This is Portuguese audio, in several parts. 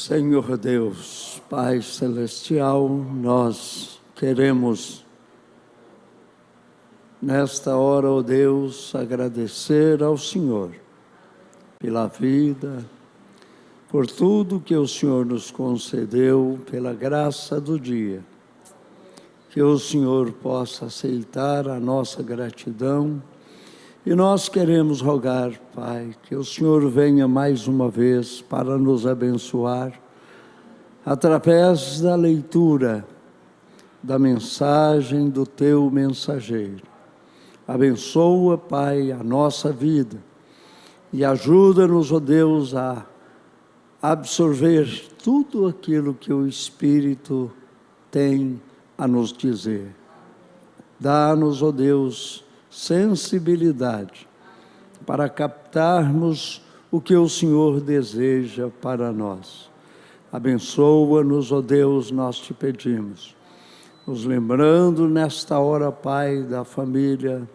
Senhor Deus, Pai Celestial, nós queremos, nesta hora, ó Deus, agradecer ao Senhor pela vida, por tudo que o Senhor nos concedeu, pela graça do dia. Que o Senhor possa aceitar a nossa gratidão. E nós queremos rogar, Pai, que o Senhor venha mais uma vez para nos abençoar, através da leitura da mensagem do Teu mensageiro. Abençoa, Pai, a nossa vida e ajuda-nos, ó Deus, a absorver tudo aquilo que o Espírito tem a nos dizer. Dá-nos, ó Deus, sensibilidade para captarmos o que o Senhor deseja para nós. Abençoa-nos, ó Deus, nós te pedimos. Nos lembrando nesta hora, Pai, da família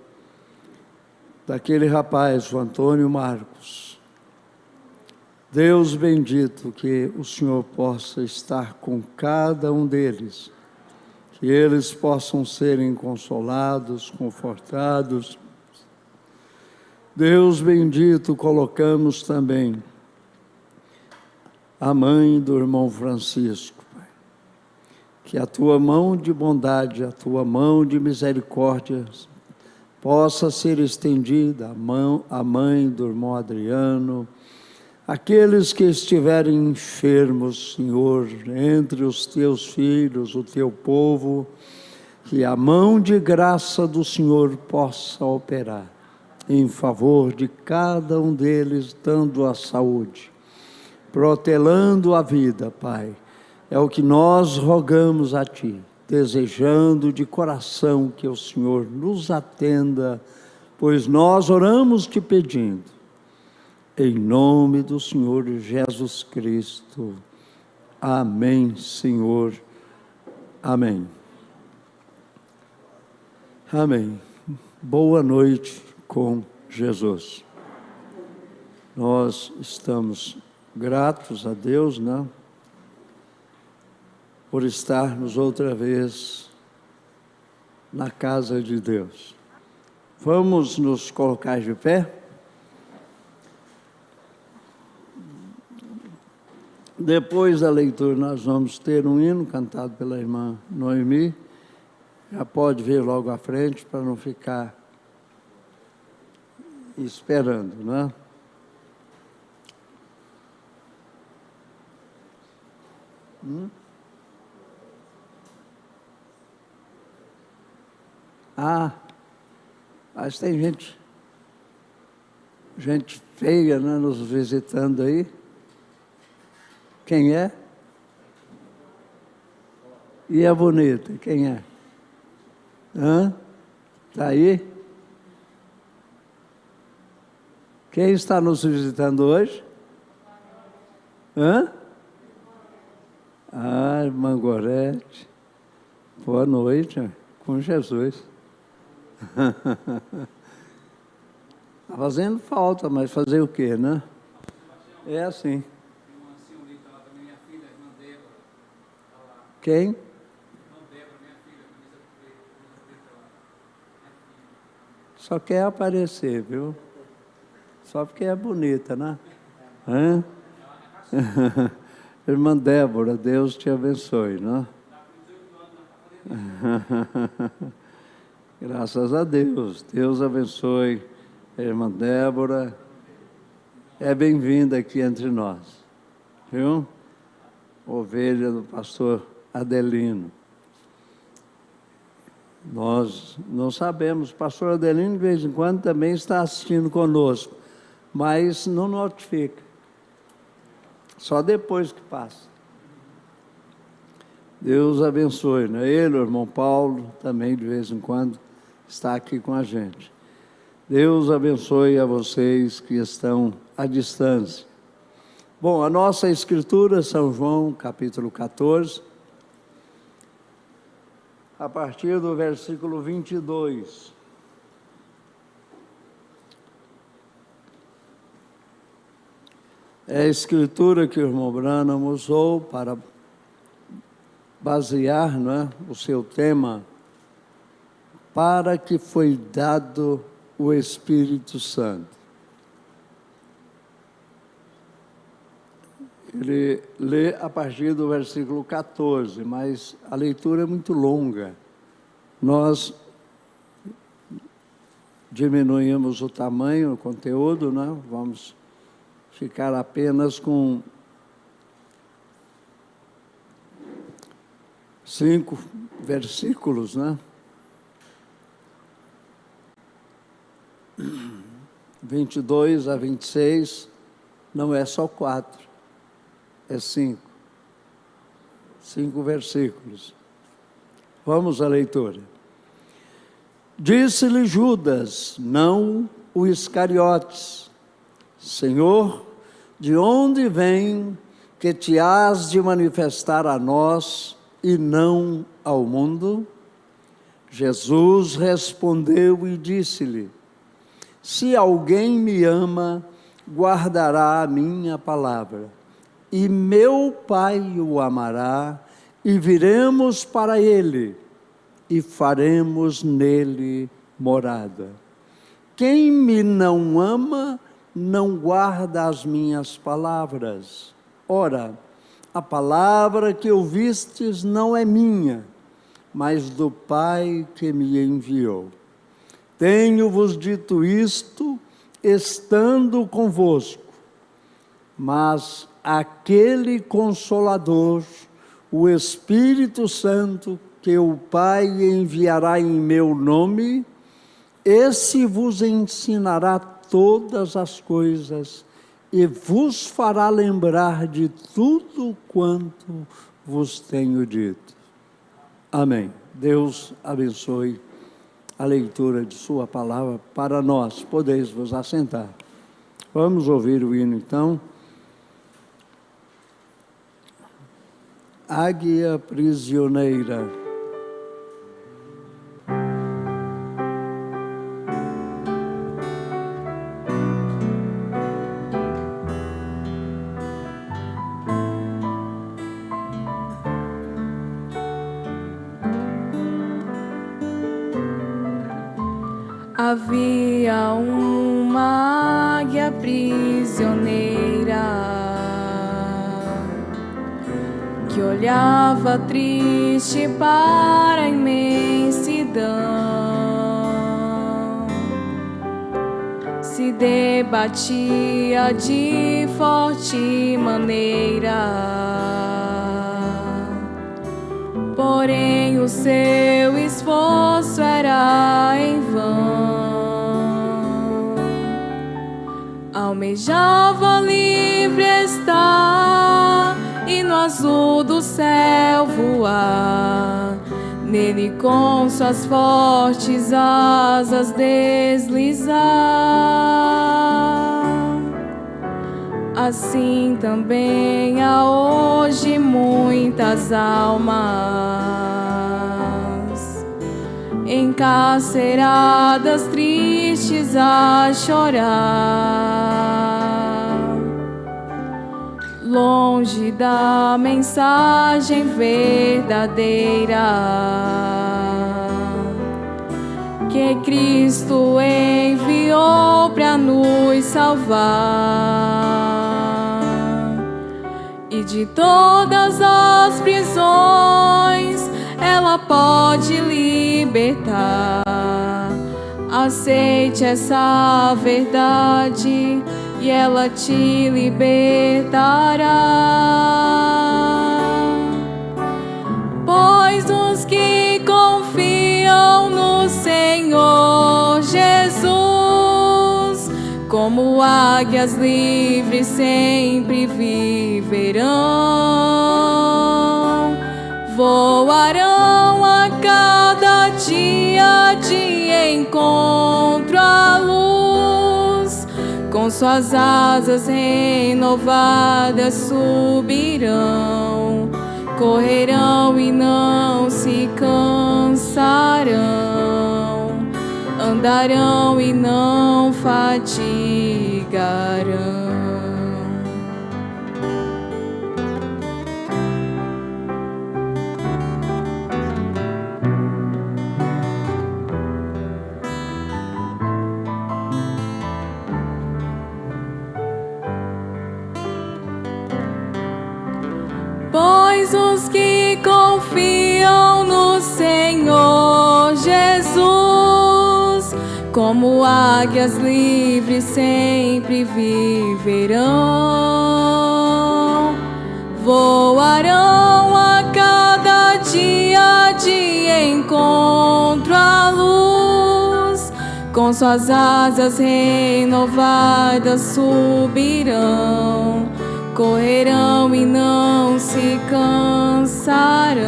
daquele rapaz, o Antônio Marcos. Deus bendito, que o Senhor possa estar com cada um deles, que eles possam serem consolados, confortados. Deus bendito, colocamos também a mãe do irmão Francisco, Pai. Que a Tua mão de bondade, a Tua mão de misericórdia possa ser estendida à mãe do irmão Adriano, aqueles que estiverem enfermos, Senhor, entre os Teus filhos, o Teu povo, que a mão de graça do Senhor possa operar em favor de cada um deles, dando a saúde, protelando a vida, Pai. É o que nós rogamos a Ti, desejando de coração que o Senhor nos atenda, pois nós oramos Te pedindo, em nome do Senhor Jesus Cristo. Amém, Senhor. Amém. Amém. Boa noite com Jesus. Nós estamos gratos a Deus, né? Por estarmos outra vez na casa de Deus. Vamos nos colocar de pé? Depois da leitura, nós vamos ter um hino cantado pela irmã Noemi. Já pode vir logo à frente para não ficar esperando, né? Mas tem gente feia, né, nos visitando aí. Quem é? E a bonita, quem é? Está aí? Quem está nos visitando hoje? Irmã Gorete. Boa noite, com Jesus. Está fazendo falta, mas fazer o quê, né? É assim. Quem? Só quer aparecer, viu? Só porque é bonita, né? Irmã Débora, Deus te abençoe, né? Graças a Deus. Deus abençoe a irmã Débora. É bem-vinda aqui entre nós, viu? Ovelha do pastor Adelino. Nós não sabemos, o pastor Adelino de vez em quando também está assistindo conosco, mas não notifica, só depois que passa. Deus abençoe, né? Ele, o irmão Paulo, também de vez em quando está aqui com a gente. Deus abençoe a vocês que estão à distância. Bom, a nossa escritura, São João, capítulo 14, a partir do versículo 22. É a escritura que o irmão Branham usou para basear, não é, o seu tema, para que foi dado o Espírito Santo. Ele lê a partir do versículo 14, mas a leitura é muito longa. Nós diminuímos o tamanho, o conteúdo, né? Vamos ficar apenas com 5 versículos, né? 22 a 26, não é só 4, é 5. 5 versículos. Vamos à leitura. Disse-lhe Judas, não o Iscariotes: Senhor, de onde vem que te hás de manifestar a nós e não ao mundo? Jesus respondeu e disse-lhe: se alguém me ama, guardará a minha palavra, e meu Pai o amará, e viremos para ele, e faremos nele morada. Quem me não ama, não guarda as minhas palavras. Ora, a palavra que ouvistes não é minha, mas do Pai que me enviou. Tenho-vos dito isto, estando convosco, mas aquele Consolador, o Espírito Santo, que o Pai enviará em meu nome, esse vos ensinará todas as coisas e vos fará lembrar de tudo quanto vos tenho dito. Amém. Deus abençoe a leitura de sua palavra para nós. Podeis vos assentar. Vamos ouvir o hino então. Águia prisioneira. Havia uma águia prisioneira que olhava triste para a imensidão, se debatia de forte maneira, porém o seu esforço era em vão. Almejava livre estar e no azul do céu voar, nele com suas fortes asas deslizar. Assim também há hoje muitas almas encarceradas, tristes a chorar, longe da mensagem verdadeira que Cristo enviou para nos salvar. E de todas as prisões ela pode libertar. Aceite essa verdade e ela te libertará. Pois os que confiam no Senhor Jesus, como águias livres sempre viverão, voarão a cada dia de encontro à luz, com suas asas renovadas subirão, correrão e não se cansarão, andarão e não fatigarão. como águias livres sempre viverão, voarão a cada dia de encontro à luz, com suas asas renovadas subirão, correrão e não se cansarão,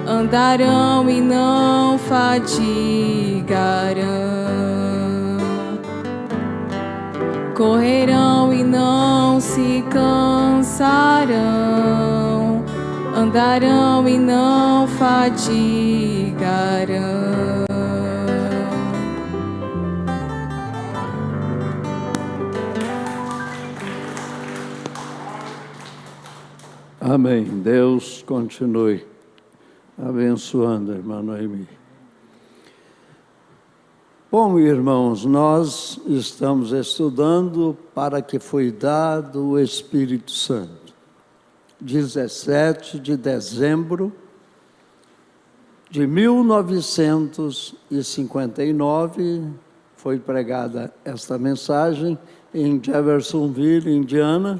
andarão e não fadigarão, correrão e não se cansarão, andarão e não fadigarão. Amém. Deus continue abençoando a irmã Noemi. Bom, irmãos, nós estamos estudando para que foi dado o Espírito Santo. 17 de dezembro de 1959 foi pregada esta mensagem em Jeffersonville, Indiana,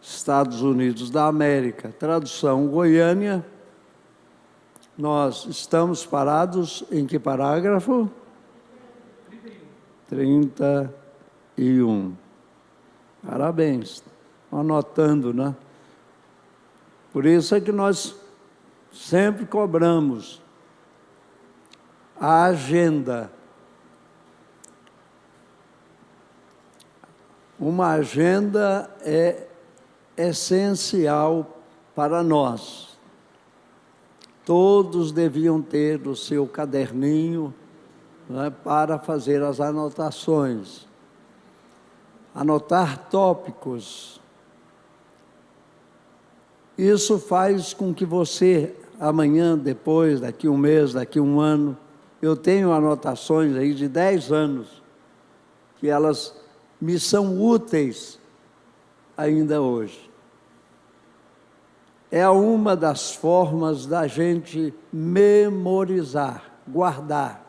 Estados Unidos da América. Tradução Goiânia. Nós estamos parados em que parágrafo? 31. Parabéns. Anotando, né? Por isso é que nós sempre cobramos a agenda. Uma agenda é essencial para nós. Todos deviam ter o seu caderninho, né, para fazer as anotações. Anotar tópicos. Isso faz com que você, amanhã, depois, daqui um mês, daqui um ano, eu tenho anotações aí de 10 anos, que elas me são úteis ainda hoje. É uma das formas da gente memorizar, guardar.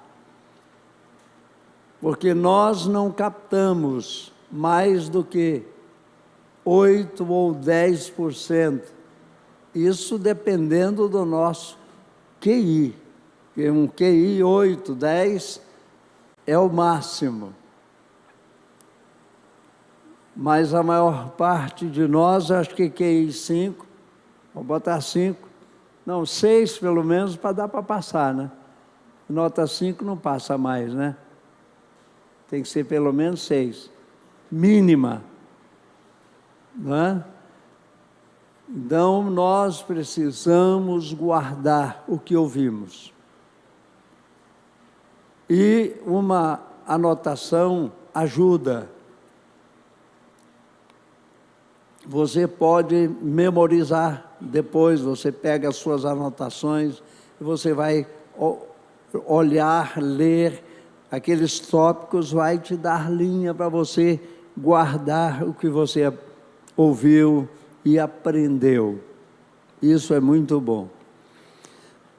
Porque nós não captamos mais do que 8 ou 10%. Isso dependendo do nosso QI. Porque um QI 8, 10 é o máximo. Mas a maior parte de nós, acho que QI 5, vou botar 5, não, 6 pelo menos, para dar para passar, né? Nota 5 não passa mais, né? Tem que ser pelo menos 6, mínima, né? Então, nós precisamos guardar o que ouvimos. E uma anotação ajuda. Você pode memorizar depois, você pega as suas anotações e você vai olhar, ler aqueles tópicos, vai te dar linha para você guardar o que você ouviu e aprendeu. Isso é muito bom.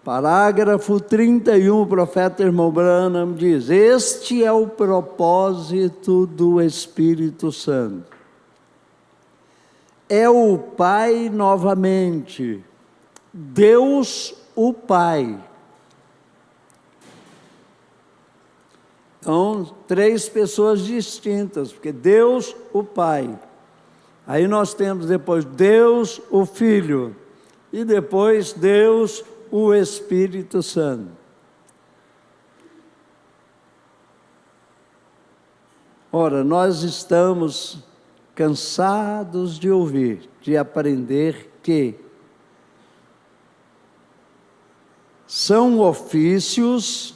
Parágrafo 31, o profeta irmão Branham diz: este é o propósito do Espírito Santo. É o Pai novamente, Deus o Pai. Então, 3 pessoas distintas, porque Deus o Pai. Aí nós temos depois Deus o Filho e depois Deus o Espírito Santo. Ora, nós estamos cansados de ouvir, de aprender que são ofícios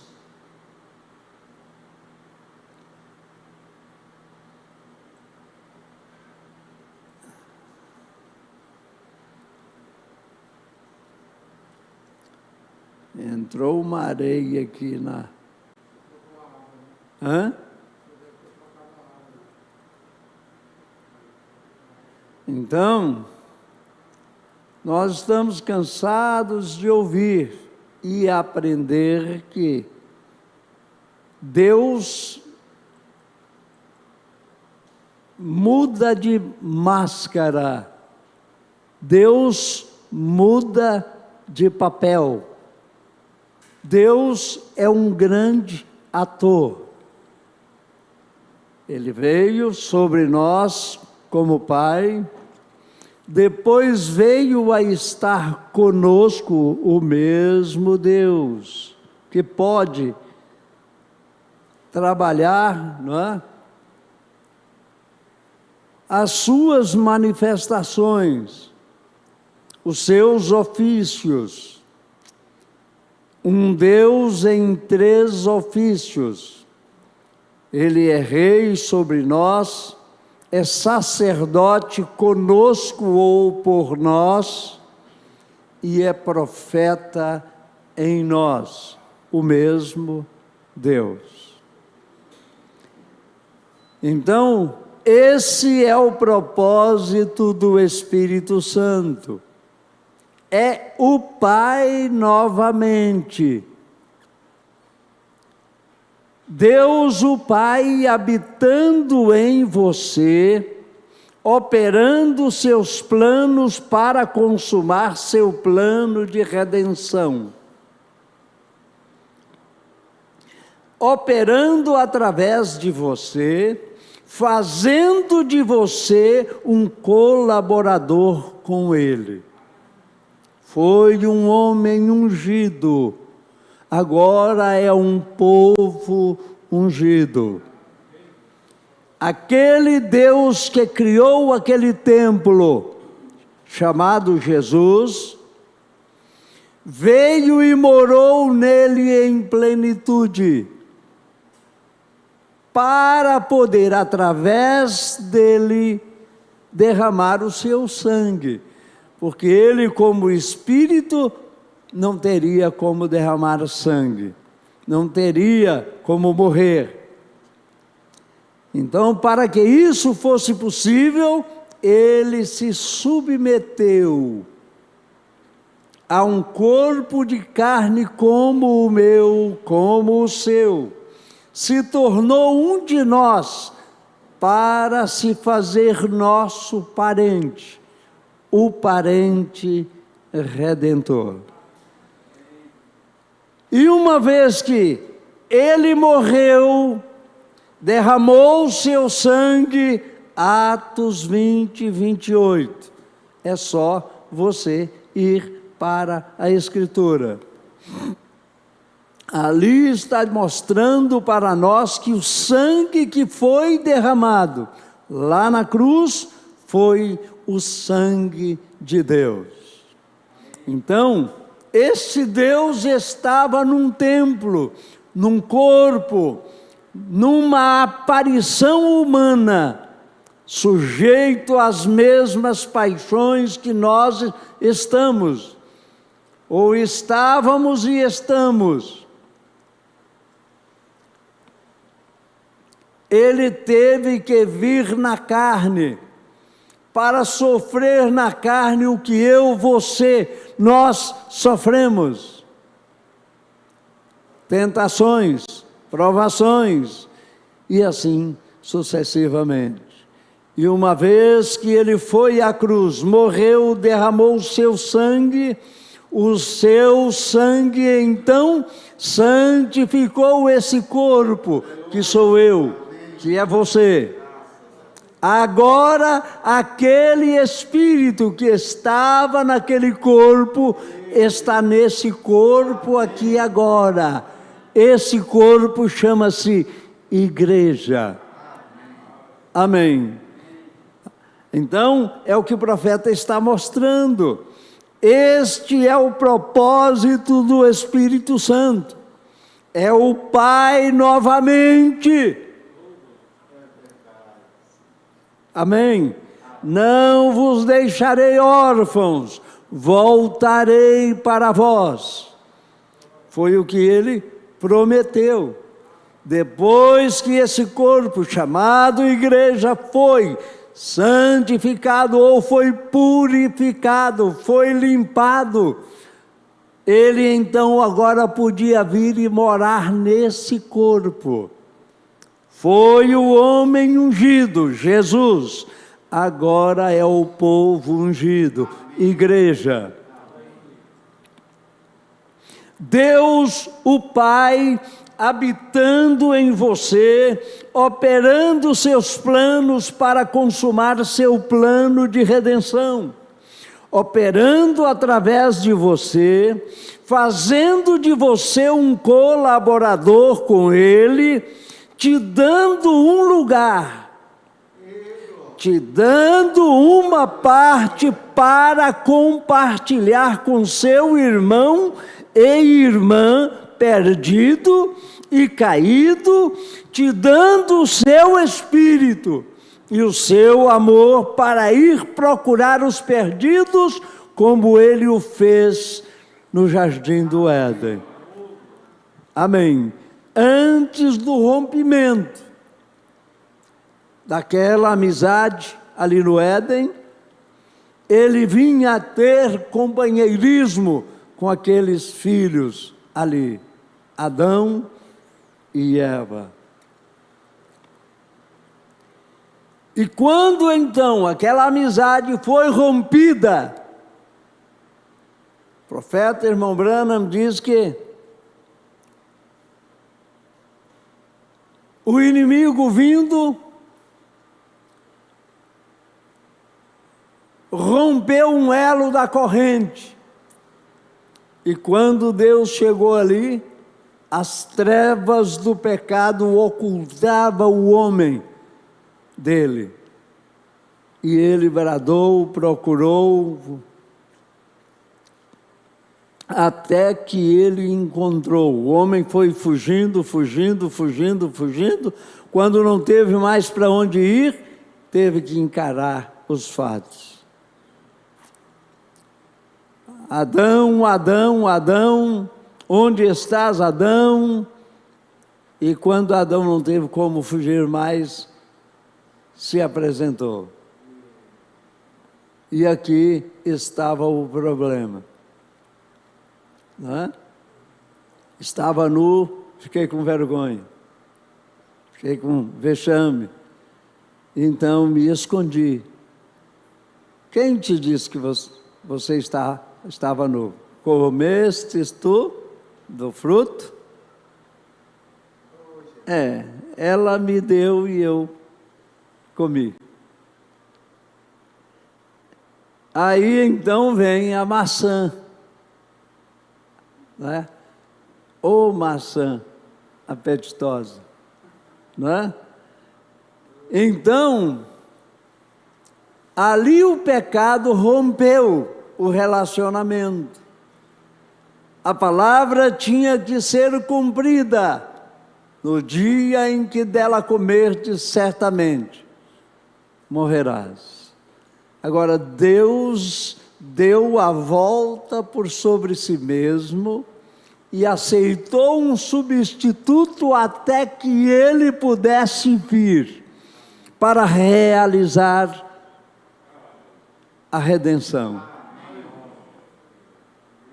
entrou uma areia aqui na... Hã? Então, nós estamos cansados de ouvir e aprender que Deus muda de máscara, Deus muda de papel. Deus é um grande ator. Ele veio sobre nós como Pai, depois veio a estar conosco o mesmo Deus, que pode trabalhar, não é? As suas manifestações, os seus ofícios. Um Deus em 3 ofícios. Ele é rei sobre nós, é sacerdote conosco ou por nós, e é profeta em nós, o mesmo Deus. Então, esse é o propósito do Espírito Santo. É o Pai novamente. Deus o Pai habitando em você, operando seus planos para consumar seu plano de redenção. Operando através de você, fazendo de você um colaborador com Ele. Foi um homem ungido, agora é um povo ungido. Aquele Deus que criou aquele templo, chamado Jesus, veio e morou nele em plenitude, para poder, através dele, derramar o seu sangue. Porque ele, como Espírito, não teria como derramar sangue, não teria como morrer. Então, para que isso fosse possível, ele se submeteu a um corpo de carne como o meu, como o seu. Se tornou um de nós para se fazer nosso parente, o parente redentor. E uma vez que ele morreu, derramou o seu sangue, Atos 20, 28. É só você ir para a Escritura. Ali está mostrando para nós que o sangue que foi derramado lá na cruz foi o sangue de Deus. Então, esse Deus estava num templo, num corpo, numa aparição humana, sujeito às mesmas paixões que nós estamos, ou estávamos e estamos. Ele teve que vir na carne, para sofrer na carne o que eu, você, nós sofremos. Tentações, provações, e assim sucessivamente. E uma vez que ele foi à cruz, morreu, derramou o seu sangue então santificou esse corpo, que sou eu, que é você. Agora, aquele Espírito que estava naquele corpo, está nesse corpo aqui agora. Esse corpo chama-se Igreja. Amém. Então, é o que o profeta está mostrando. Este é o propósito do Espírito Santo. É o Pai novamente. Amém? Não vos deixarei órfãos, voltarei para vós. Foi o que ele prometeu. Depois que esse corpo chamado igreja foi santificado ou foi purificado, foi limpado, ele então agora podia vir e morar nesse corpo. Foi o homem ungido, Jesus, agora é o povo ungido, igreja. Deus, o Pai, habitando em você, operando seus planos para consumar seu plano de redenção, operando através de você, fazendo de você um colaborador com Ele, te dando um lugar, te dando uma parte para compartilhar com seu irmão e irmã perdido e caído, te dando o seu espírito e o seu amor para ir procurar os perdidos, como ele o fez no jardim do Éden. Amém. Antes do rompimento daquela amizade ali no Éden, ele vinha a ter companheirismo com aqueles filhos ali, Adão e Eva. E quando então aquela amizade foi rompida, o profeta irmão Branham diz que o inimigo vindo rompeu um elo da corrente. E quando Deus chegou ali, as trevas do pecado ocultavam o homem dele. E ele bradou, procurou, até que ele encontrou. O homem foi fugindo. Quando não teve mais para onde ir, teve que encarar os fatos. Adão, Adão, Adão, onde estás, Adão? E quando Adão não teve como fugir mais, se apresentou. E aqui estava o problema. Não é? Estava nu, fiquei com vergonha, fiquei com vexame, então me escondi. Quem te disse que você estava nu? Comestes tu do fruto? Ela me deu e eu comi. Aí então vem a maçã, né? Ou maçã apetitosa, né? Então, ali o pecado rompeu o relacionamento. A palavra tinha que ser cumprida. No dia em que dela comerdes, certamente morrerás. Agora, Deus deu a volta por sobre si mesmo e aceitou um substituto até que ele pudesse vir para realizar a redenção.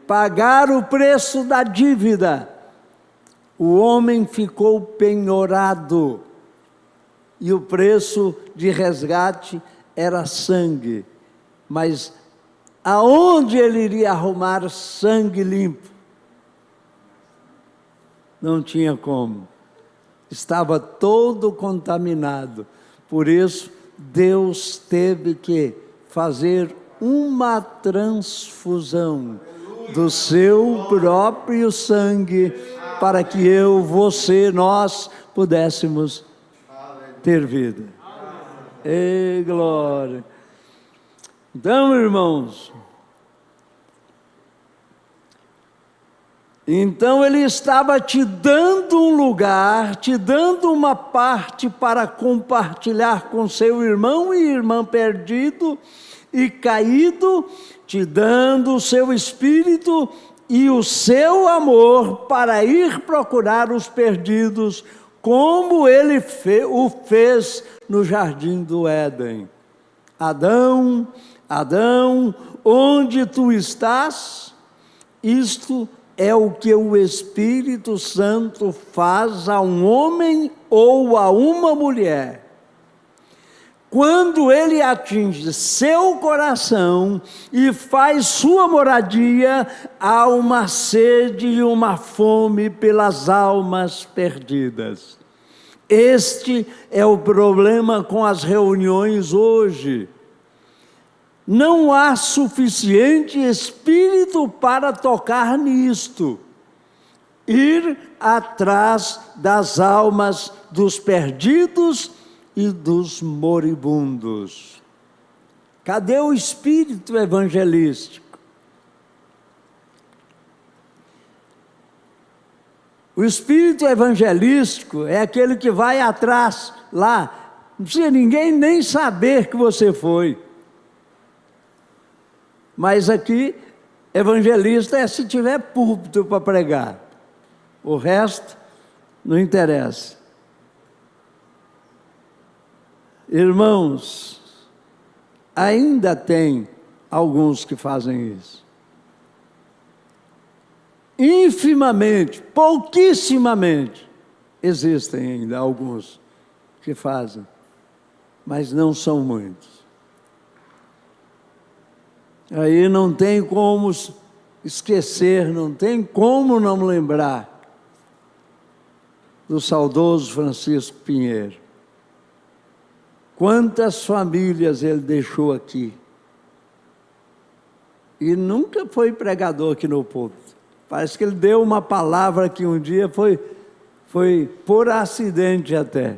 Pagar o preço da dívida. O homem ficou penhorado e o preço de resgate era sangue. Mas aonde ele iria arrumar sangue limpo? Não tinha como. Estava todo contaminado. Por isso, Deus teve que fazer uma transfusão do seu próprio sangue para que eu, você, nós pudéssemos ter vida. Ei, glória! Então, irmãos, então ele estava te dando um lugar, te dando uma parte para compartilhar com seu irmão e irmã perdido e caído, te dando o seu espírito e o seu amor para ir procurar os perdidos, como ele o fez no jardim do Éden. Adão, Adão, onde tu estás? Isto é o que o Espírito Santo faz a um homem ou a uma mulher. Quando ele atinge seu coração e faz sua moradia, há uma sede e uma fome pelas almas perdidas. Este é o problema com as reuniões hoje. Não há suficiente espírito para tocar nisto. Ir atrás das almas dos perdidos e dos moribundos. Cadê o espírito evangelístico? O espírito evangelístico é aquele que vai atrás lá, não precisa ninguém nem saber que você foi. Mas aqui, evangelista é se tiver púlpito para pregar. O resto não interessa. Irmãos, ainda tem alguns que fazem isso. Infimamente, pouquissimamente, existem ainda alguns que fazem, mas não são muitos. Aí não tem como esquecer, não tem como não lembrar do saudoso Francisco Pinheiro. Quantas famílias ele deixou aqui. E nunca foi pregador aqui no púlpito. Parece que ele deu uma palavra que um dia foi por acidente até.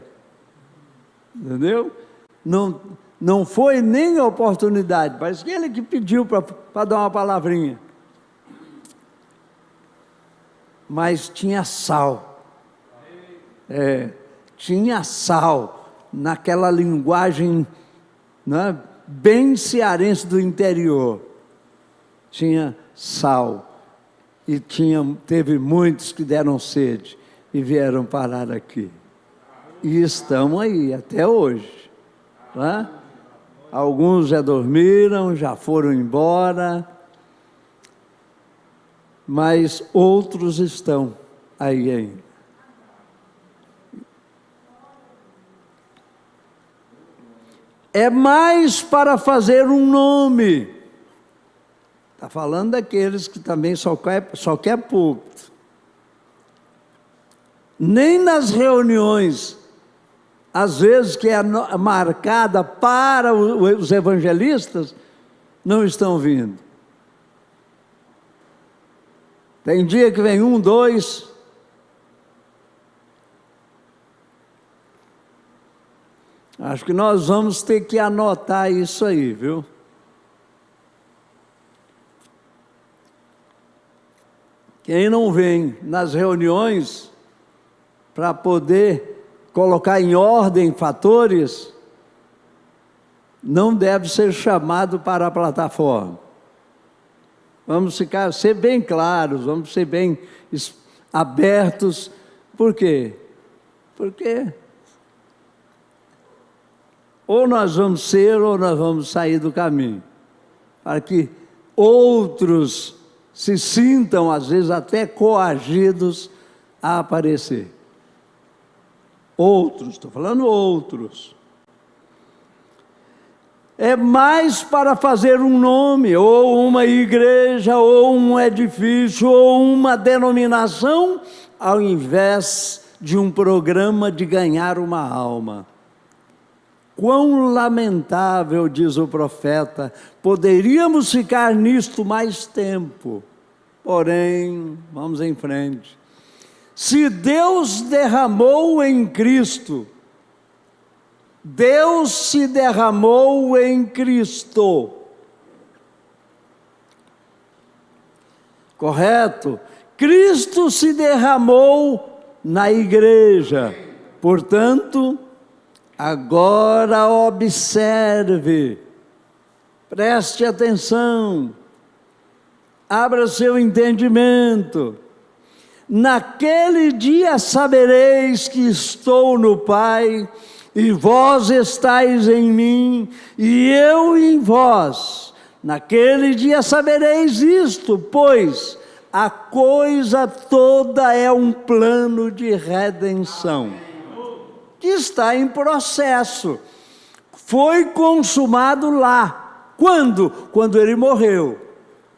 Entendeu? Não foi nem oportunidade. Parece que ele que pediu para dar uma palavrinha. Mas tinha sal. Tinha sal. Naquela linguagem, né, bem cearense do interior, tinha sal, e teve muitos que deram sede, e vieram parar aqui, e estão aí, até hoje, né? Alguns já dormiram, já foram embora, mas outros estão aí ainda. É mais para fazer um nome. Está falando daqueles que também só quer púlpito. Nem nas reuniões, às vezes que é marcada para os evangelistas, não estão vindo. Tem dia que vem 1, 2... Acho que nós vamos ter que anotar isso aí, viu? Quem não vem nas reuniões para poder colocar em ordem fatores, não deve ser chamado para a plataforma. Vamos ser bem claros, vamos ser bem abertos. Por quê? Porque ou nós vamos ser, ou nós vamos sair do caminho, para que outros se sintam, às vezes, até coagidos a aparecer. Outros, estou falando outros. É mais para fazer um nome, ou uma igreja, ou um edifício, ou uma denominação, ao invés de um programa de ganhar uma alma. Quão lamentável, diz o profeta, poderíamos ficar nisto mais tempo. Porém, vamos em frente. Se Deus derramou em Cristo, Deus se derramou em Cristo. Correto? Cristo se derramou na igreja. Portanto, agora observe, preste atenção, abra seu entendimento. Naquele dia sabereis que estou no Pai, e vós estáis em mim, e eu em vós. Naquele dia sabereis isto, pois a coisa toda é um plano de redenção, que está em processo. Foi consumado lá. Quando? Quando ele morreu.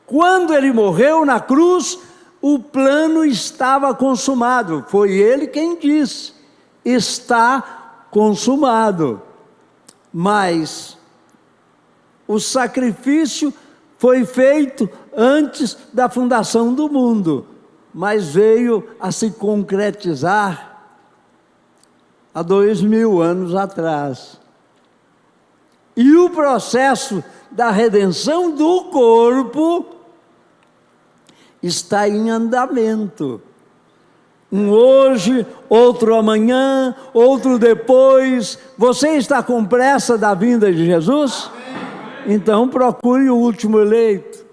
Quando ele morreu na cruz, o plano estava consumado. Foi ele quem disse: está consumado. Mas o sacrifício foi feito antes da fundação do mundo, mas veio a se concretizar há 2000 anos atrás. E o processo da redenção do corpo está em andamento. Um hoje, outro amanhã, outro depois. Você está com pressa da vinda de Jesus? Então procure o último eleito.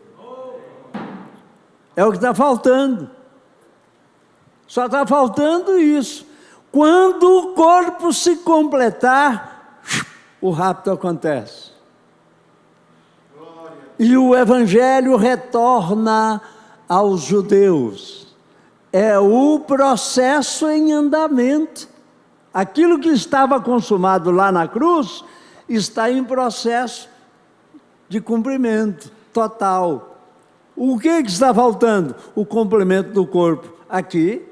É o que está faltando. Só está faltando isso. Quando o corpo se completar, o rapto acontece. E o evangelho retorna aos judeus. É o processo em andamento. Aquilo que estava consumado lá na cruz está em processo de cumprimento total. O que está faltando? O complemento do corpo aqui,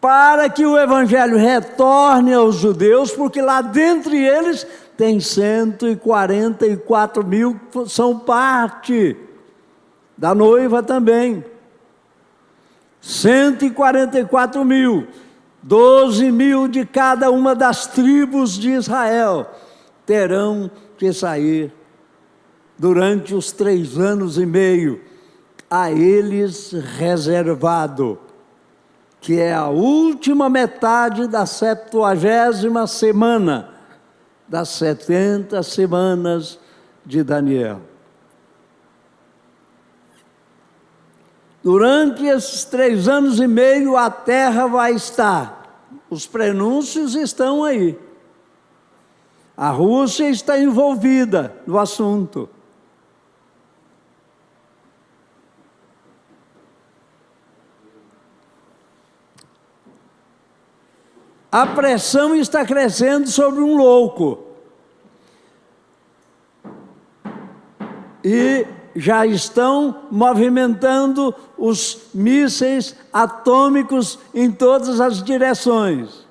para que o evangelho retorne aos judeus, porque lá dentre eles tem 144 mil que são parte da noiva também. 144 mil, 12 mil de cada uma das tribos de Israel terão que sair durante os 3 anos e meio, a eles reservado, que é a última metade da 70ª semana, das 70 semanas de Daniel. Durante esses 3 anos e meio, a terra vai estar. Os prenúncios estão aí. A Rússia está envolvida no assunto. A pressão está crescendo sobre um louco. E já estão movimentando os mísseis atômicos em todas as direções.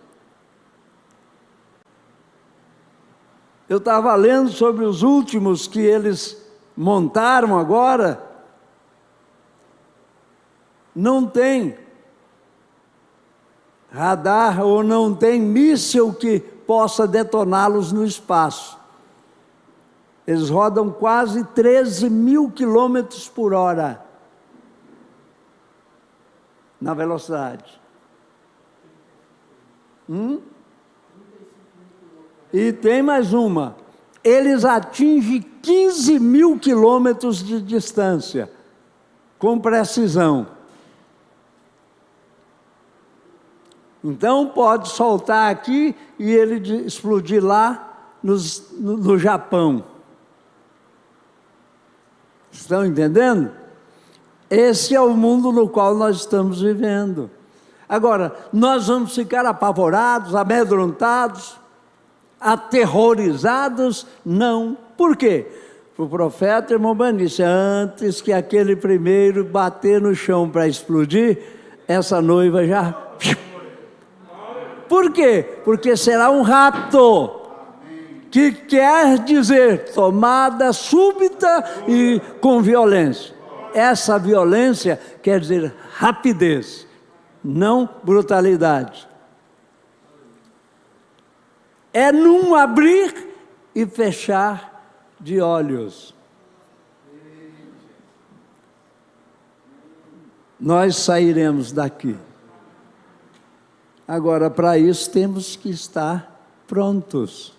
Eu estava lendo sobre os últimos que eles montaram agora. Não tem radar ou não tem míssil que possa detoná-los no espaço. Eles rodam quase 13 mil quilômetros por hora na velocidade. E tem mais uma. Eles atingem 15 mil quilômetros de distância, com precisão. Então pode soltar aqui e ele explodir lá no Japão. Estão entendendo? Esse é o mundo no qual nós estamos vivendo. Agora, nós vamos ficar apavorados, amedrontados, aterrorizados? Não. Por quê? O profeta Irmão disse: antes que aquele primeiro bater no chão para explodir, essa noiva já... Por quê? Porque será um rapto, que quer dizer tomada súbita e com violência. Essa violência quer dizer rapidez, não brutalidade. É num abrir e fechar de olhos. Nós sairemos daqui. Agora, para isso, temos que estar prontos.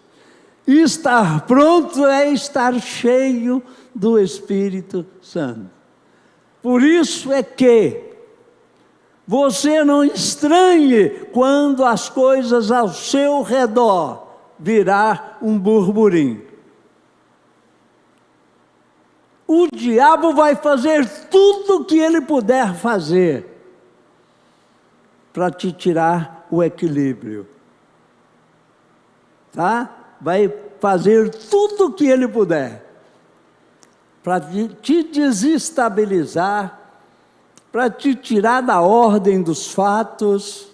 E estar pronto é estar cheio do Espírito Santo. Por isso é que você não estranhe quando as coisas ao seu redor virar um burburinho. O diabo vai fazer tudo o que ele puder fazer para te tirar o equilíbrio. Tá? Vai fazer tudo o que ele puder para te desestabilizar, para te tirar da ordem dos fatos.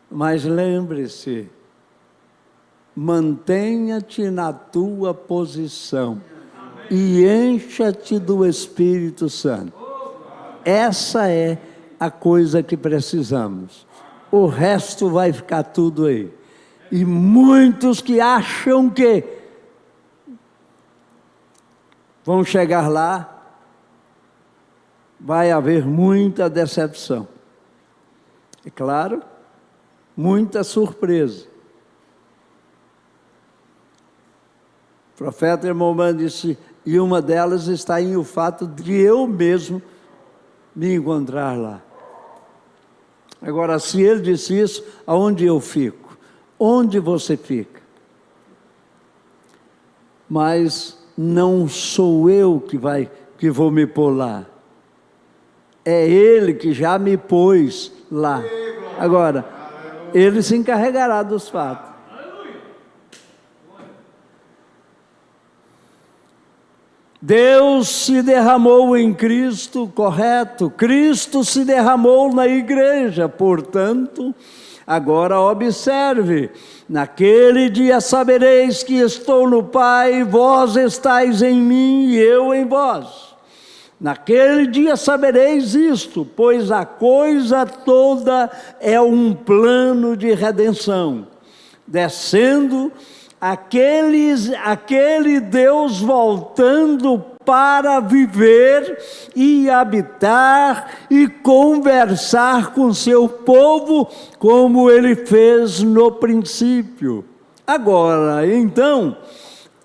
Mas lembre-se, mantenha-te na tua posição e encha-te do Espírito Santo. Essa é a coisa que precisamos. O resto vai ficar tudo aí. E muitos que acham que vão chegar lá, vai haver muita decepção. É claro, muita surpresa. O profeta Irmão disse, e uma delas está em o fato de eu mesmo me encontrar lá. Agora, se ele disse isso, aonde eu fico? Onde você fica? Mas não sou eu que vou me pôr lá. É ele que já me pôs lá. Agora, ele se encarregará dos fatos. Deus se derramou em Cristo, correto? Cristo se derramou na igreja, portanto, agora observe, naquele dia sabereis que estou no Pai, vós estáis em mim e eu em vós. Naquele dia sabereis isto, pois a coisa toda é um plano de redenção, descendo aquele Deus voltando para viver e habitar e conversar com seu povo, como ele fez no princípio. Agora, então,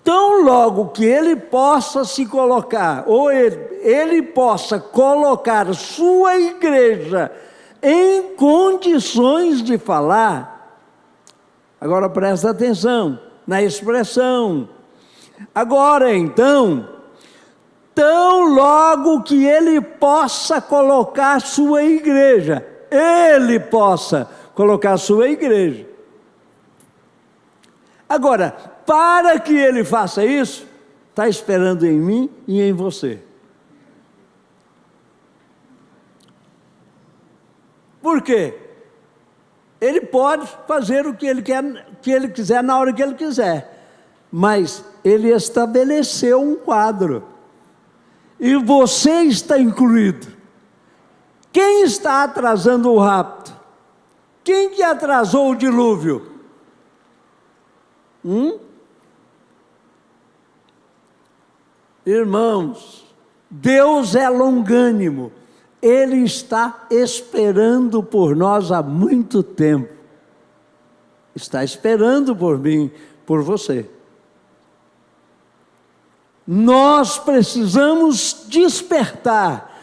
tão logo que ele possa se colocar, ou ele possa colocar sua igreja em condições de falar, agora presta atenção na expressão. Agora então, tão logo que ele possa colocar sua igreja, ele possa colocar sua igreja. Agora, para que ele faça isso, está esperando em mim e em você. Por quê? Ele pode fazer o que ele quiser na hora que ele quiser, mas ele estabeleceu um quadro, e você está incluído. Quem está atrasando o rapto? Quem que atrasou o dilúvio? Irmãos, Deus é longânimo. Ele está esperando por nós há muito tempo. Está esperando por mim, por você. Nós precisamos despertar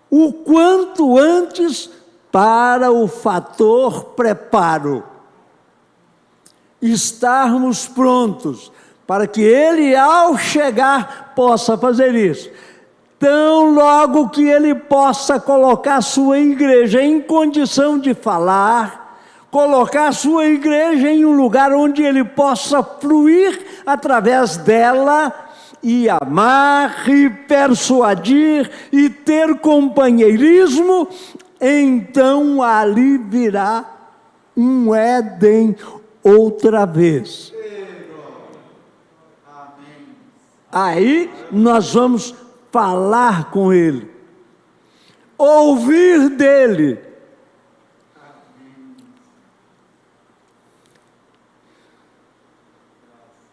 o quanto antes para o fator preparo. Estarmos prontos para que ele, ao chegar, possa fazer isso. Tão logo que ele possa colocar sua igreja em condição de falar, colocar sua igreja em um lugar onde ele possa fluir através dela e amar e persuadir e ter companheirismo, então ali virá um Éden outra vez. Aí nós vamos falar com ele, ouvir dele.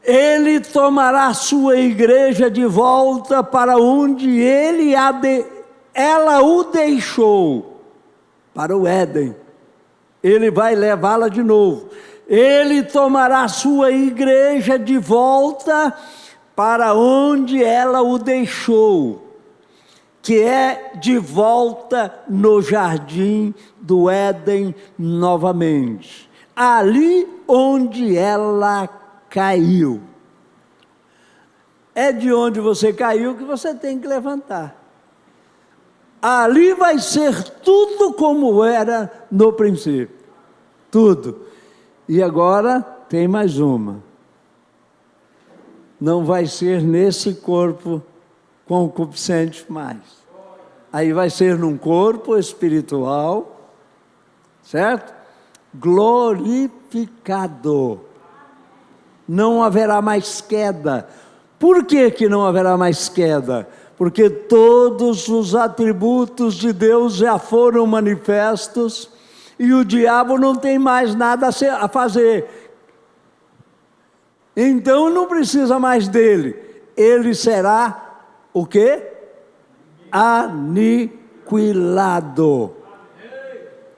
Ele tomará sua igreja de volta para onde ela o deixou, para o Éden. Ele vai levá-la de novo. Ele tomará sua igreja de volta para onde ela o deixou, que é de volta no jardim do Éden novamente, ali onde ela caiu. é de onde você caiu que você tem que levantar. Ali vai ser tudo como era no princípio. Tudo. E agora tem mais uma. Não vai ser nesse corpo concupiscente mais. Aí vai ser num corpo espiritual, certo? Glorificado. Não haverá mais queda. Por que não haverá mais queda? Porque todos os atributos de Deus já foram manifestos e o diabo não tem mais nada a fazer. Então não precisa mais dele. Ele será o quê? Aniquilado.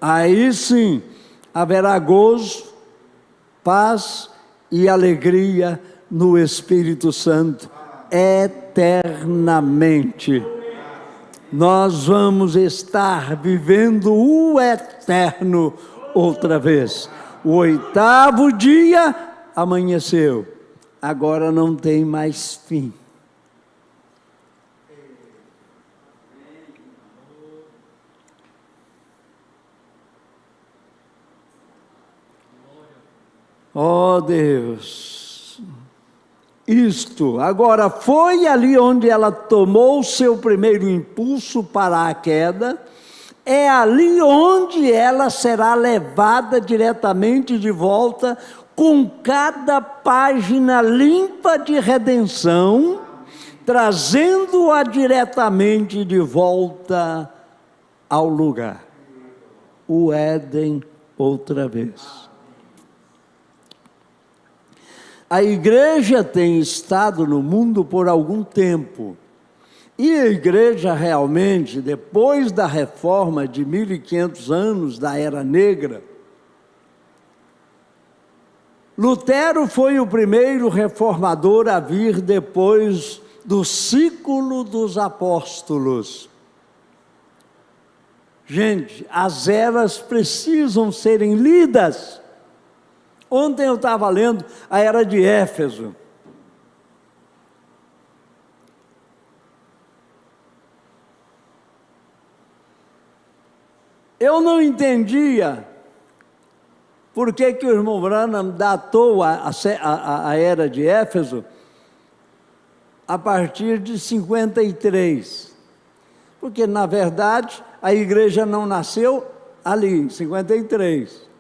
Aí sim haverá gozo, paz e alegria no Espírito Santo eternamente. Nós vamos estar vivendo o eterno outra vez. O 8º dia amanheceu, agora não tem mais fim. Oh Deus, isto, agora foi ali onde ela tomou o seu primeiro impulso para a queda, é ali onde ela será levada diretamente de volta, com cada página limpa de redenção, trazendo-a diretamente de volta ao lugar, o Éden outra vez. A igreja tem estado no mundo por algum tempo, e a igreja realmente, depois da reforma de 1500 anos da Era Negra, Lutero foi o primeiro reformador a vir depois do ciclo dos apóstolos. Gente, as eras precisam serem lidas. Ontem eu estava lendo a Era de Éfeso. Eu não entendia por que o irmão Branham datou a Era de Éfeso a partir de 53. Porque, na verdade, a igreja não nasceu ali, em 53.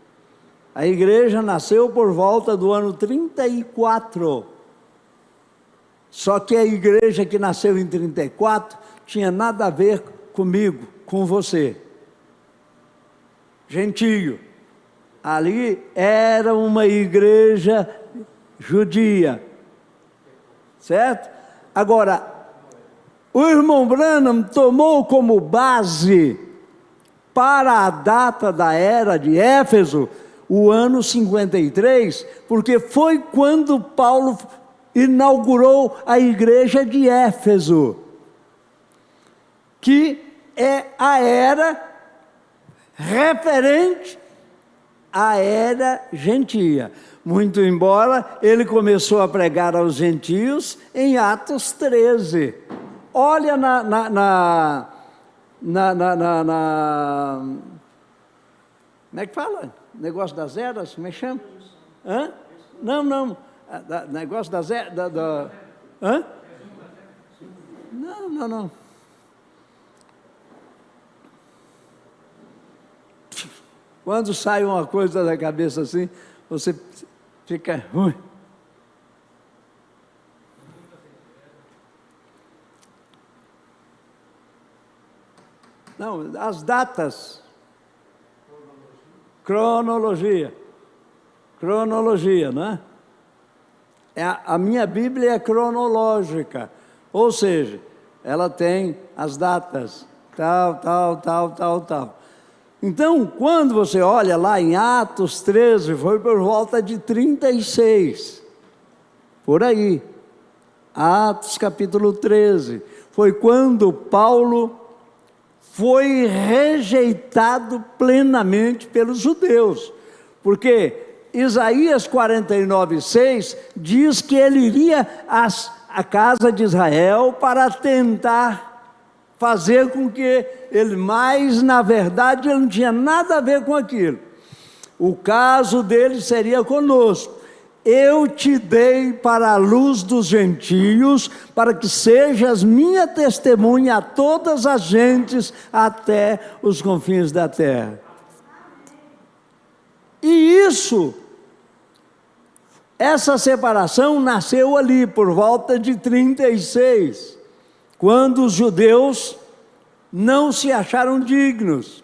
A igreja nasceu por volta do ano 34. Só que a igreja que nasceu em 34 tinha nada a ver comigo, com você. Gentio. Ali era uma igreja judia, certo? Agora, o irmão Branham tomou como base para a data da Era de Éfeso o ano 53, porque foi quando Paulo inaugurou a igreja de Éfeso, que é a era referente à era gentia. Muito embora ele começou a pregar aos gentios em Atos 13. Olha como é que fala? Negócio das eras, como é que chama? Hã? Não. Negócio das eras. Hã? Não. Quando sai uma coisa da cabeça assim, você fica ruim. Não, as datas. Cronologia, né? A minha Bíblia é cronológica, ou seja, ela tem as datas, tal. Então, quando você olha lá em Atos 13, foi por volta de 36, por aí. Atos capítulo 13, foi quando Paulo foi rejeitado plenamente pelos judeus, porque Isaías 49:6 diz que ele iria a casa de Israel para tentar fazer com que ele, mas na verdade ele não tinha nada a ver com aquilo. O caso dele seria conosco. Eu te dei para a luz dos gentios, para que sejas minha testemunha a todas as gentes, até os confins da terra. E essa separação nasceu ali por volta de 36, quando os judeus não se acharam dignos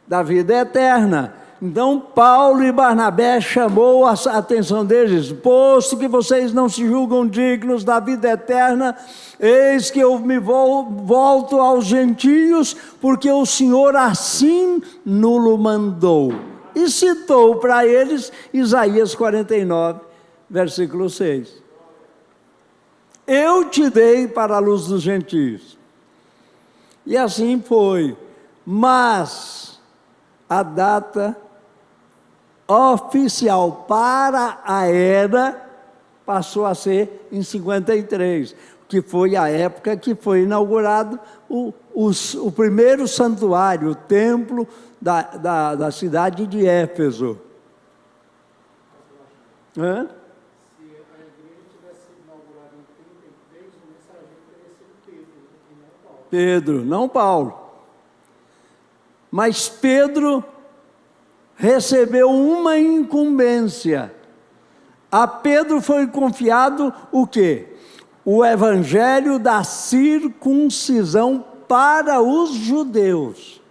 da vida eterna. Então Paulo e Barnabé chamou a atenção deles: posto que vocês não se julgam dignos da vida eterna, eis que eu me volto aos gentios, porque o Senhor assim nulo mandou. E citou para eles Isaías 49, versículo 6. Eu te dei para a luz dos gentios. E assim foi. Mas a data oficial para a era passou a ser em 53, que foi a época que foi inaugurado o primeiro santuário, o templo da cidade de Éfeso. Hã? Se a igreja tivesse sido inaugurada em 33, o mensageiro teria sido Pedro, não Paulo. Mas Pedro recebeu uma incumbência. A Pedro foi confiado o quê? O evangelho da circuncisão para os judeus.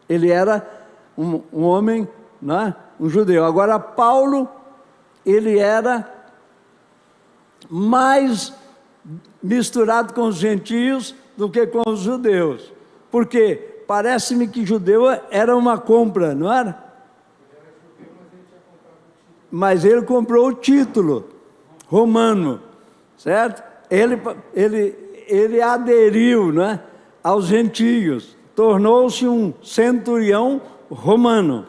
Ele era um homem, né? Um judeu. Agora Paulo, ele era mais misturado com os gentios do que com os judeus. Porque parece-me que judeu era uma compra, não era? Mas ele comprou o título romano, certo? Ele aderiu, né, aos gentios, tornou-se um centurião romano,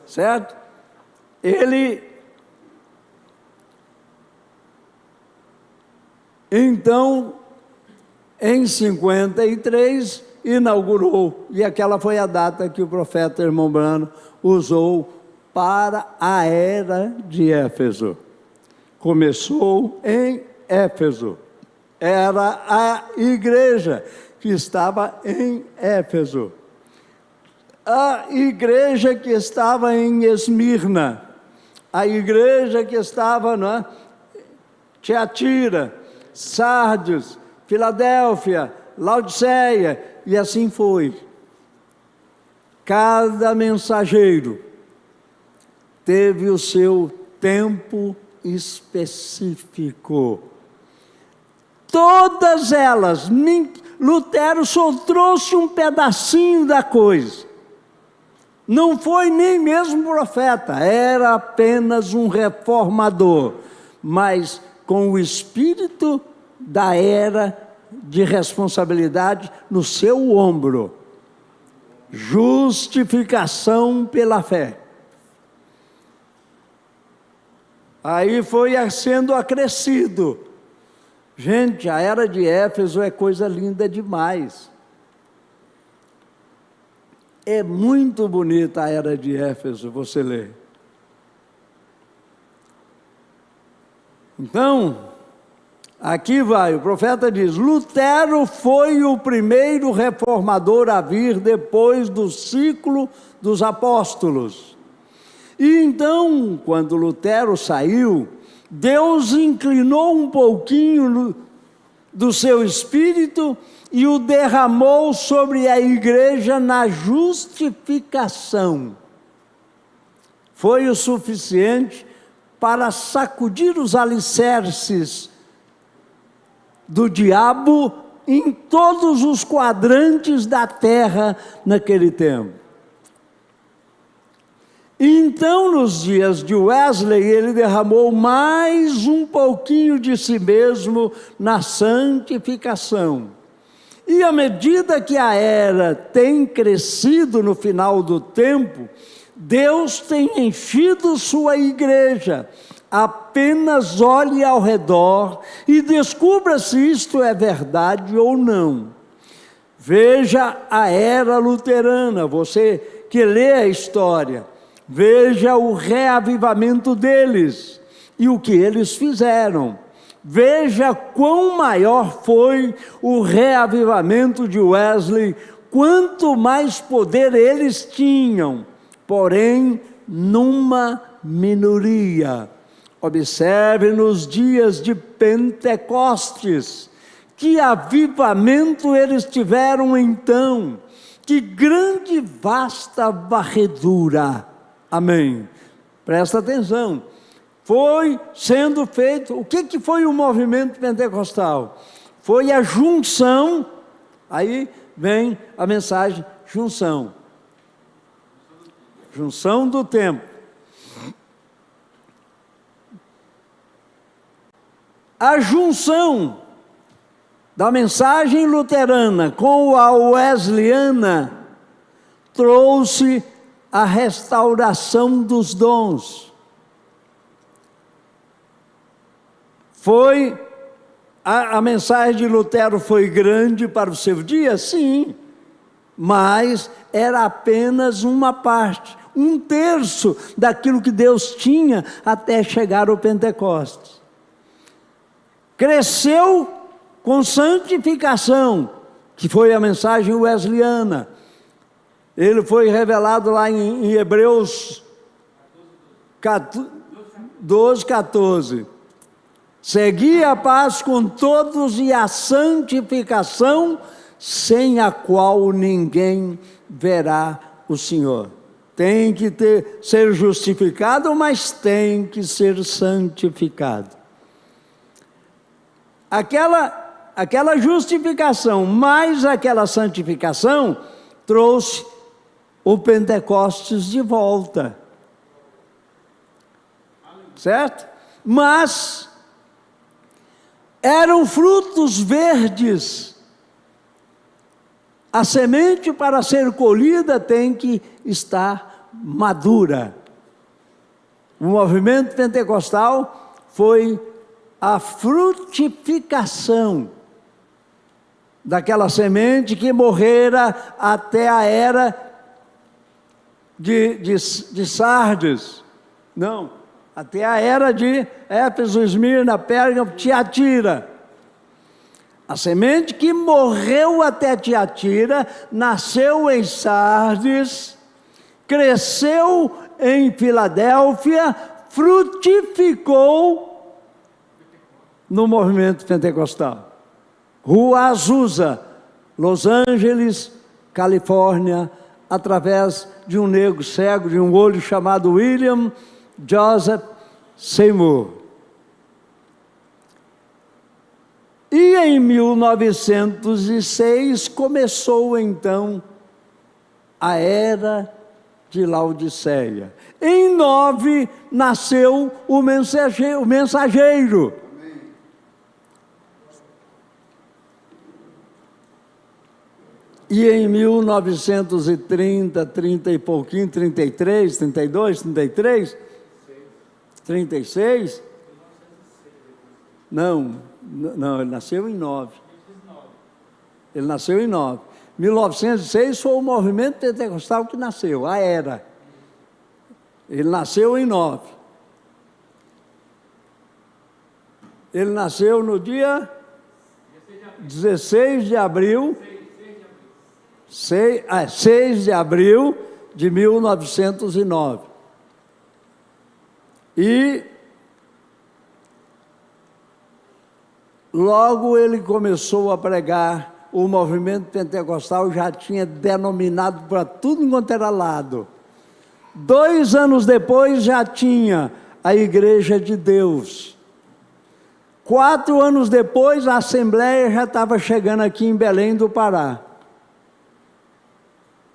certo? Ele, então, em 53, inaugurou, e aquela foi a data que o profeta irmão Brano usou para a era de Éfeso. Começou em Éfeso. Era a igreja que estava em Éfeso. A igreja que estava em Esmirna. A igreja que estava em Tiatira, Sardes, Filadélfia, Laodiceia, e assim foi. Cada mensageiro teve o seu tempo específico. Todas elas, Lutero só trouxe um pedacinho da coisa. Não foi nem mesmo profeta, era apenas um reformador, mas com o espírito da era de responsabilidade no seu ombro. Justificação pela fé. Aí foi sendo acrescido. Gente, a era de Éfeso é coisa linda demais. É muito bonita a era de Éfeso, você lê. Então, aqui vai, o profeta diz: Lutero foi o primeiro reformador a vir depois do ciclo dos apóstolos. E então, quando Lutero saiu, Deus inclinou um pouquinho do seu espírito e o derramou sobre a igreja na justificação. Foi o suficiente para sacudir os alicerces do diabo em todos os quadrantes da terra naquele tempo. Então, nos dias de Wesley, ele derramou mais um pouquinho de si mesmo na santificação. E à medida que a era tem crescido no final do tempo, Deus tem enchido sua igreja Apenas olhe ao redor e descubra se isto é verdade ou não. Veja a era luterana, você que lê a história, veja o reavivamento deles e o que eles fizeram. Veja quão maior foi o reavivamento de Wesley, quanto mais poder eles tinham, porém numa minoria. Observe nos dias de Pentecostes, que avivamento eles tiveram então, que grande e vasta varredura. Amém. Presta atenção. Foi sendo feito, o que foi o movimento pentecostal? Foi a junção, aí vem a mensagem, junção. Junção do tempo. A junção da mensagem luterana com a wesleyana trouxe a restauração dos dons. A mensagem de Lutero foi grande para o seu dia? Sim, mas era apenas uma parte, 1/3 daquilo que Deus tinha até chegar ao Pentecostes. Cresceu com santificação, que foi a mensagem wesleyana. Ele foi revelado lá em Hebreus 12:14. Segui a paz com todos e a santificação, sem a qual ninguém verá o Senhor. Tem que ser justificado, mas tem que ser santificado. Aquela justificação, mais aquela santificação, trouxe o Pentecostes de volta. Certo? Mas eram frutos verdes. A semente, para ser colhida, tem que estar madura. O movimento pentecostal foi a frutificação daquela semente que morrera até a era de Sardes. Não, até a era de Éfeso, Esmirna, Pérgamo, Tiatira. A semente que morreu até Tiatira, nasceu em Sardes, cresceu em Filadélfia, frutificou no movimento pentecostal. Rua Azusa, Los Angeles, Califórnia, através de um negro cego de um olho chamado William Joseph Seymour. E em 1906 começou então a era de Laodiceia. Em 9 nasceu o mensageiro. E em 1930, 30 e pouquinho, 33, 32, 33, 36, não, ele nasceu em 9. Ele nasceu em 9. 1906 foi o movimento pentecostal que nasceu, a era. Ele nasceu em 9. Ele nasceu no dia 16 de abril. 6 de abril de 1909. E logo ele começou a pregar, o movimento pentecostal já tinha denominado para tudo enquanto era lado. 2 anos depois já tinha a Igreja de Deus. 4 anos depois a Assembleia já estava chegando aqui em Belém do Pará.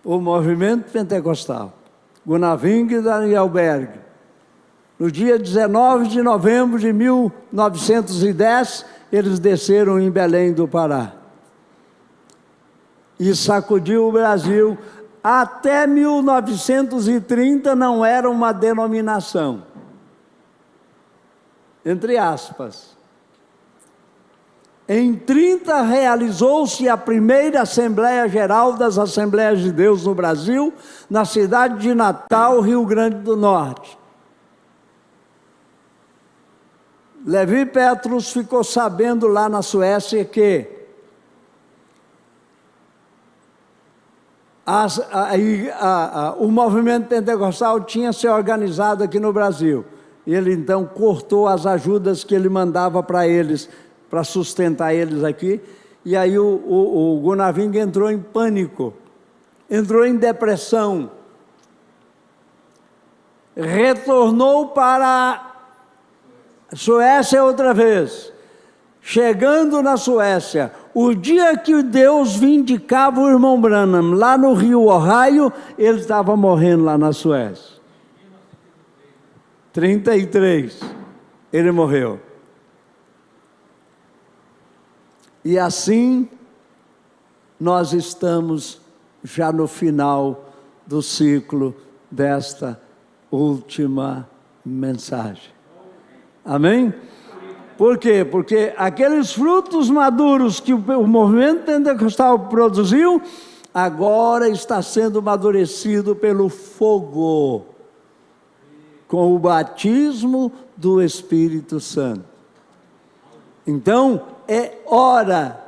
O movimento pentecostal, Gunaving e Danielberg. No dia 19 de novembro de 1910, eles desceram em Belém do Pará. E sacudiu o Brasil. Até 1930 não era uma denominação. entre aspas. Em 30 realizou-se a primeira Assembleia Geral das Assembleias de Deus no Brasil, na cidade de Natal, Rio Grande do Norte. Levi Petrus ficou sabendo lá na Suécia que o movimento pentecostal tinha se organizado aqui no Brasil. E ele então cortou as ajudas que ele mandava para eles, para sustentar eles aqui. E aí o Gunaving entrou em pânico, entrou em depressão, retornou para a Suécia outra vez. Chegando na Suécia, o dia que Deus vindicava o irmão Branham lá no Rio Ohio, ele estava morrendo lá na Suécia. 33, ele morreu. E assim, nós estamos já no final do ciclo desta última mensagem. Amém? Por quê? Porque aqueles frutos maduros que o movimento pentecostal produziu, agora está sendo amadurecido pelo fogo, com o batismo do Espírito Santo. Então, é hora,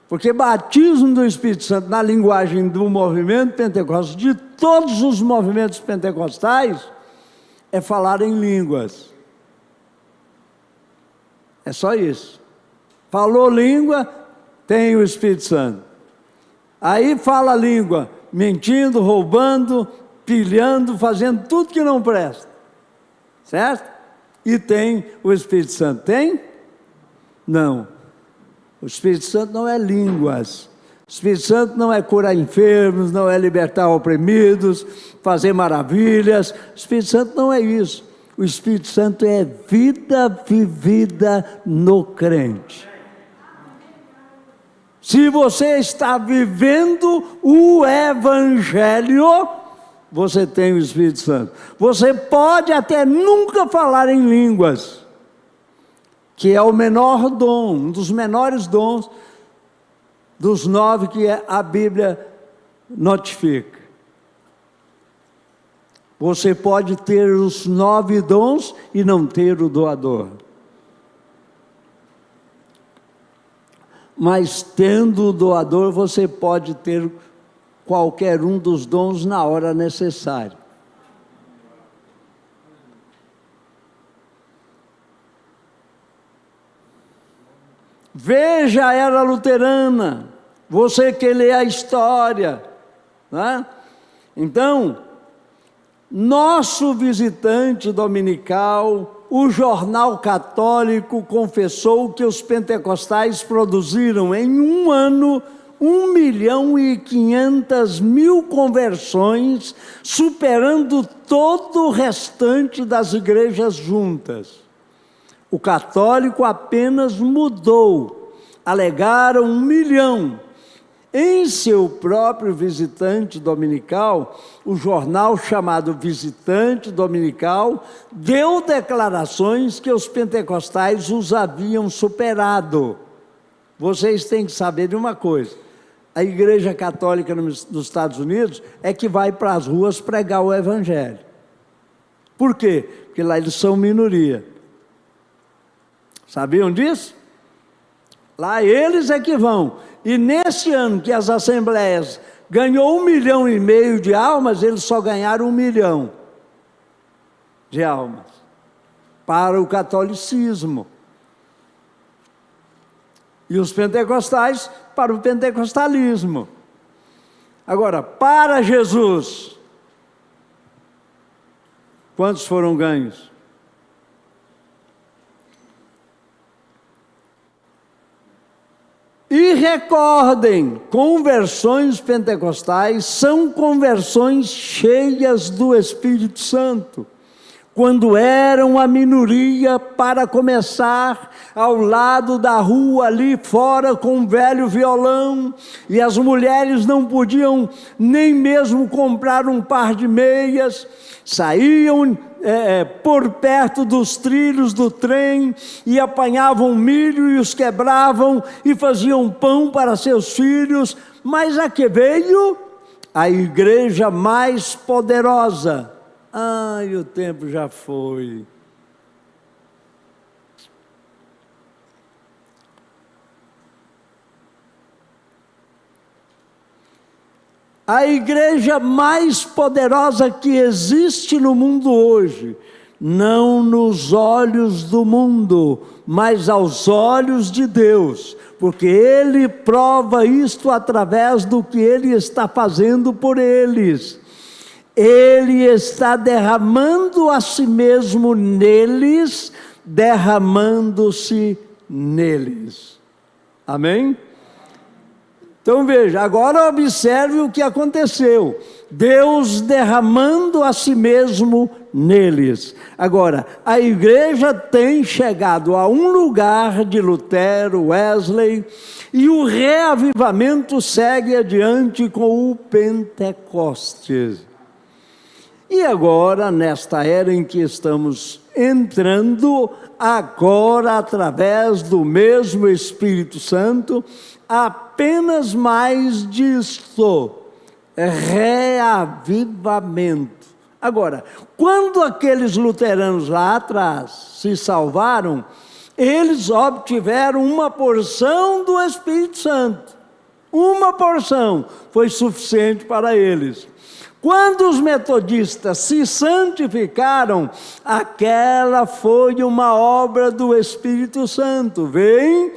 porque batismo do Espírito Santo, na linguagem do movimento pentecostal, de todos os movimentos pentecostais, é falar em línguas. É só isso. Falou língua, tem o Espírito Santo. Aí fala língua, mentindo, roubando, pilhando, fazendo tudo que não presta. Certo? E tem o Espírito Santo. Tem? Não. O Espírito Santo não é línguas. O Espírito Santo não é curar enfermos, não é libertar oprimidos, fazer maravilhas. O Espírito Santo não é isso. O Espírito Santo é vida vivida no crente. Se você está vivendo o Evangelho, você tem o Espírito Santo. Você pode até nunca falar em línguas, que é o menor dom, um dos menores dons dos 9 que a Bíblia notifica. Você pode ter os 9 dons e não ter o doador. Mas tendo o doador, você pode ter qualquer um dos dons na hora necessária. Veja a era luterana, você que lê a história, né? Então, nosso visitante dominical, o jornal católico confessou que os pentecostais produziram em um ano 1.500.000 conversões, superando todo o restante das igrejas juntas. O católico apenas mudou, alegaram 1 milhão. Em seu próprio visitante dominical, o jornal chamado Visitante Dominical deu declarações que os pentecostais os haviam superado. Vocês têm que saber de uma coisa: a Igreja Católica nos Estados Unidos é que vai para as ruas pregar o Evangelho. Por quê? Porque lá eles são minoria. Sabiam disso? Lá eles é que vão. E nesse ano que as assembleias ganhou 1,5 milhão de almas, eles só ganharam 1 milhão de almas para o catolicismo. E os pentecostais para o pentecostalismo. Agora, para Jesus, quantos foram ganhos? E recordem, conversões pentecostais são conversões cheias do Espírito Santo. quando eram a minoria, para começar, ao lado da rua ali fora com um velho violão, e as mulheres não podiam nem mesmo comprar um par de meias, saíam por perto dos trilhos do trem e apanhavam milho e os quebravam e faziam pão para seus filhos. Mas a que veio? A igreja mais poderosa. Ai, o tempo já foi. A igreja mais poderosa que existe no mundo hoje, não nos olhos do mundo, mas aos olhos de Deus, porque Ele prova isto através do que Ele está fazendo por eles. Ele está derramando a si mesmo neles, derramando-se neles. Amém? Então veja, agora observe o que aconteceu. Deus derramando a si mesmo neles. Agora, a igreja tem chegado a um lugar de Lutero, Wesley, e o reavivamento segue adiante com o Pentecostes. E agora, nesta era em que estamos entrando, agora através do mesmo Espírito Santo, apenas mais disto, reavivamento. Agora, quando aqueles luteranos lá atrás se salvaram, eles obtiveram uma porção do Espírito Santo. Uma porção foi suficiente para eles. Quando os metodistas se santificaram, aquela foi uma obra do Espírito Santo. Vem?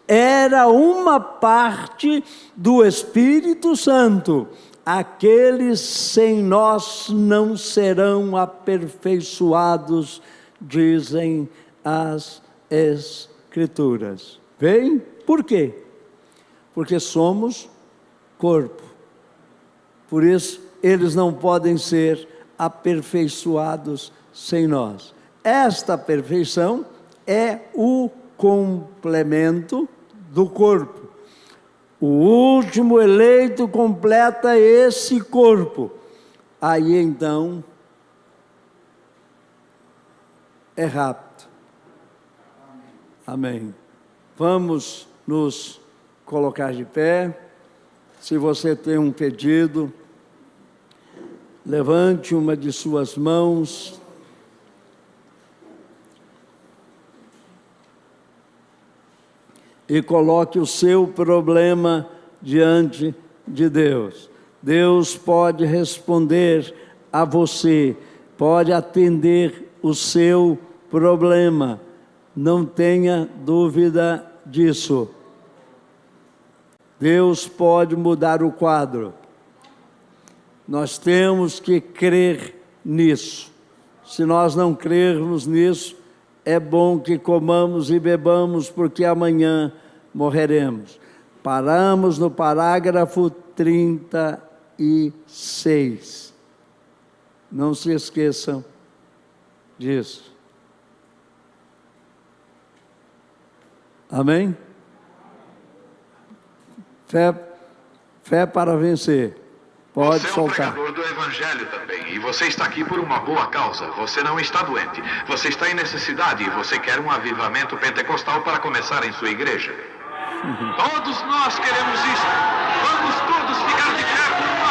Era uma parte do Espírito Santo. Aqueles sem nós não serão aperfeiçoados, dizem as Escrituras. Vem? Por quê? Porque somos corpo. Por isso, eles não podem ser aperfeiçoados sem nós. Esta perfeição é o complemento do corpo. O último eleito completa esse corpo. Aí então é rápido. Amém. Vamos nos colocar de pé. Se você tem um pedido, levante uma de suas mãos. E coloque o seu problema diante de Deus. Deus pode responder a você, pode atender o seu problema. Não tenha dúvida disso. Deus pode mudar o quadro. Nós temos que crer nisso. Se nós não crermos nisso, é bom que comamos e bebamos, porque amanhã morreremos. Paramos no parágrafo 36. Não se esqueçam disso. Amém? Fé para vencer. Pode soltar. Você é um pregador do Evangelho também, e você está aqui por uma boa causa. Você não está doente, você está em necessidade e você quer um avivamento pentecostal para começar em sua igreja. Todos nós queremos isso. Vamos todos ficar de pé.